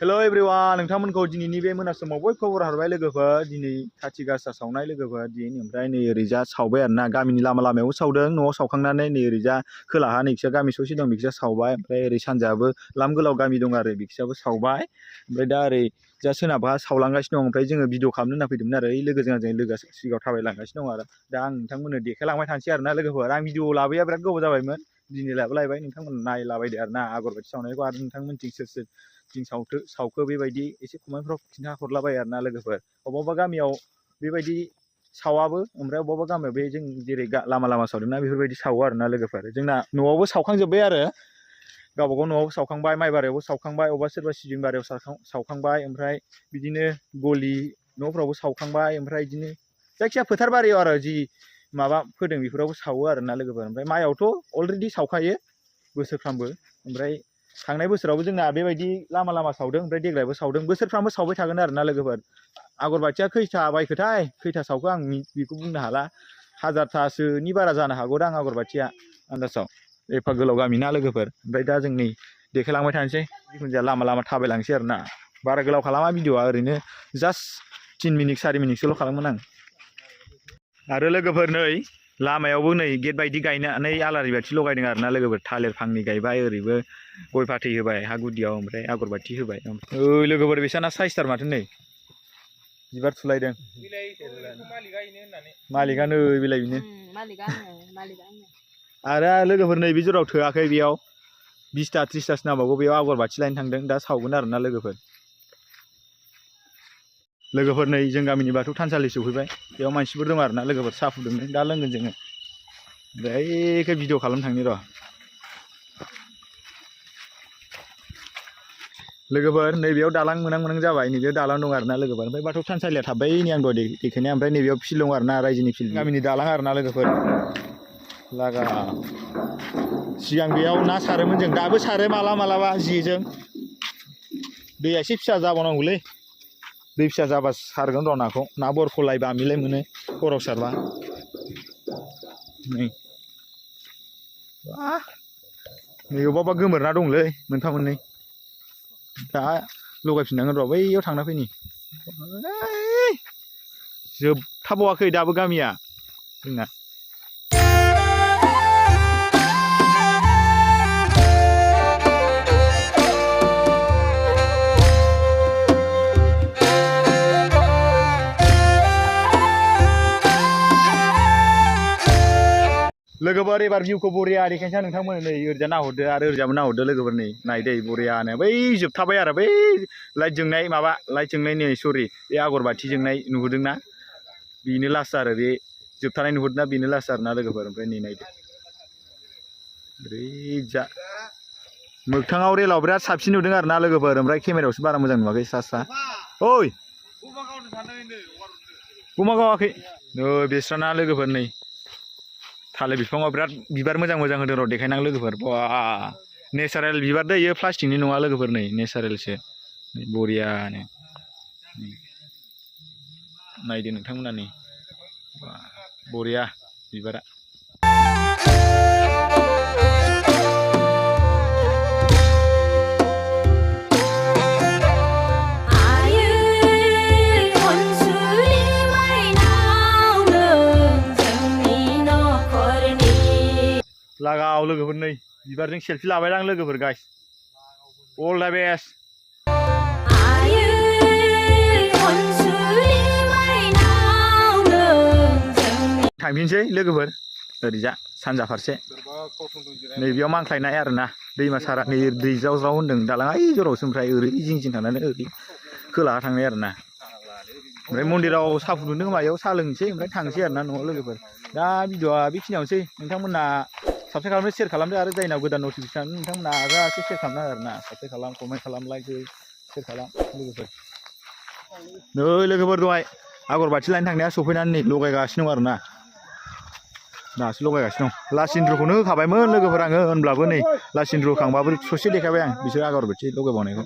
hello everyone नोंथांमोनखौ दिनैनि बे मोना समाव बयबो खबर हरबाय लोगोफोर दिनै खाथि गासा सावनाय लोगोफोर दिन ओमफ्राय नै ओरैजा सावबाय आरोना गामिनि लामायाव सावदों न'आव सावखांनानै नै ओरैजा खोलाहा नैखिजा गामि ससे दं बिखिजा सावबाय ओमफ्राय ओरै सानजाबो लाम गोलाव गामि दं आरो बिखिजाबो सावबाय ओमफ्राय दा ओरै जा सोनाबहा सावलांगासिनो दं ओमफ्राय जोङो भिडिअ खालामनो होनना फैदोंमोन आरो ओइ लोगोजों आंजों लोगोआ सिगाङाव थाबायलांगासिनो दं आरो दा आं नोंथांमोननो देखायलांबाय थानोसै आरोना लोगोफोर आं भिडिअ लाबोया बिराद गोबाव जाबायमोन दिनै लाबोलायबाय नोंथांमोन नायलाबायदो आरोना आगरबाथि सावनायखौ आरो नोंथांमोनथिं सोर सोर दिन सावखो बेबायदि एसे कमेन्टफ्राव खिन्था हरलाबाय आरोना लोगोफोर अबेबा गामियाव बेबायदि सावाबो ओमफ्राय अबेबा गामियाव बे जों जेरै लामा सावदोंना बेफोरबायदि सावो आरोना लोगोफोर जोंना न'आवबो सावखांजोब्बाय आरो गावबागाव न'आवबो सावखांबाय माइ बारियावबो सावखांबाय अबेबा सोरबा सिबिं बारियाव सावखांबाय ओमफ्राय बिदिनो गलि न'फ्रावबो सावखांबाय ओमफ्राय बिदिनो जायखिया फोथार बारियाव आरो जि माबा फोदों बेफोरावबो सावो आरोना लोगोफोर ओमफ्राय माइयावथ' अलरेडि सावखायो बोसोरफ्रामबो ओमफ्राय थांनाय बोसोरावबो जोंना बेबायदि लामा सावदों ओमफ्राय देग्लायबो सावदों बोसोरफ्रामबो सावबाय थागोन आरोना लोगोफोर आगरबाथिया खैथा बायखोथाय खैथा सावखो आं बेखौ बुंनो हाला 1000थासोनि बारा जानो हागौदां आगरबाथिया आन्दासाव एफा गोलाव गामि ना लोगोफोर ओमफ्राय दा जों नै देखायलांबाय थानोसै जिखुनु जाया लामा थाबायलांसै आरोना बारा गोलाव खालामा भिडिअआ ओरैनो जास्ट 3 मिनिट 4 मिनिटसोल' खालामोन आं आरो लोगोफोर नै लामायावबो नै गेट बायदि गायनानै आलारि बाथि लगायदों आरोना लोगोफोर थालिर फांनै गायबाय ओरैबो गय फाथै होबाय हा गुदियाव ओमफ्राय आगरबाथि होबाय ओइ लोगोफोर बिसाना साइसथार माथो नै बिबार थुलायदों मालिकआनो बेलाय बेनो आरो लोगोफोर नै बे जराव थोआखै बेयाव 20ता 30तासो नांबावगौ बेयाव आगरबाथि लायनो थांदों दा सावगोन आरोना लोगोफोर नै जों गामिनि बाथौ थानसालि सौफैबाय बेयाव मानसिफोर दं आरोना लोगोफोर साहा फुदुंदों दा लोंगोन जोङो ओमफ्राय ओइखौ भिडिअ खालामनो थांनि र' लोगोफोर नैबेयाव दालां मोनां जाबाय नैबेयाव दालां दं आरोना लोगोफोर ओमफ्राय बाथौ थानसालिया थाबाय नै आं दहाय देखायनाया ओमफ्राय नैबेयाव फिल्ड दं आरोना रायजोनि फिल्ड गामिनि दालां आरोना लोगोफोर लागा सिगां बेयाव ना सारोमोन जों दाबो सारो मालाबा जेजों दैया एसे फिसा जाबावनांगौलै दै फिसा जाबा सारगोन र' नाखौ ना बरखलाय बामिलाय मोनो हराव सारबा नै अबेबा गोमोर ना दंलै मोनफा मोननै दा लगायफिननांगोन र' बैयाव थांना फैनि जोबथाबावाखै दाबो गामिया जोंना लोगोफोर एबार भिउखौ बरिया देखायनोसै नोंथांमोन नै ओरैजा नाहरदो आरो ओरैजाबो नाहरदो लोगोफोर नै नायदै बरियानो बै जोबथाबाय आरो बै लाइट जोंनाय माबा लाइट जोंनाय नै सरि बे आगरबाथि जोंनाय नुहुरदोंना बेनो लास्ट आरो बे जोबथानाय नुहुरदोंना बेनो लास्ट आरोना लोगोफोर ओमफ्राय नै नायदो ओरैजा मोगथाङाव रेलाव बिराद साबसिन नुदों आरोना लोगोफोर ओमफ्राय केमेरायावसो बारा मोजां नुवाखै सा ओइ बमा गावाखै नै बेस्राना लोगोफोर नै थालिर बिफाङाव बिराद बिबार मोजां होदों र' देखायनां लोगोफोर बा नेचारेल बिबार दै इयो प्लास्टिकनि नङा लोगोफोर नै नेचारेलसो बरियानो नायदो नोंथांमोना नै बरिया बिबारा लागाव लोगोफोर नै बिबारजों सेल्फि लाबायदां लोगोफोर गाइस अल दा बेस्ट थांफिनसै लोगोफोर ओरैजा सानजा फारसे नैबेयाव मांख्लायनाय आरोना दैमा सारा नै दै ज्राव ज्राव होनदों दालाङा ओइ जरावसो ओमफ्राय ओरै जिं थांनानै ओरै खोलाहा थांनाय आरोना ओमफ्राय मन्दिराव साहा फुदुंदों मायाव साहा लोंनोसै ओमफ्राय थांसै आरोना न'आव लोगोफोर दा भिडिअआ बेखिनियावनोसै नोंथांमोना साबस्क्राइब खालामनो शेयार खालामदो आरो जायनाव गोदान नटिफिकेसन नोंथांमोना आगासे शेयार खालामना आरोना साबस्क्राइब खालाम कमेन्ट खालाम लाइक हो शेयार खालाम लोगोफोर नै लोगोफोर दहाय आगरबाथि लायनो थांनाया सफैनानै नै लगायगासिनो दं आरोना दासो लगायगासिनो दं लासिन्द्रुखौनो होखाबायमोन लोगोफोर आङो होनब्लाबो नै लासिन्द्रु होखांबाबो ससे देखायबाय आं बिसोर आगरबाथि लगायबावनायखौ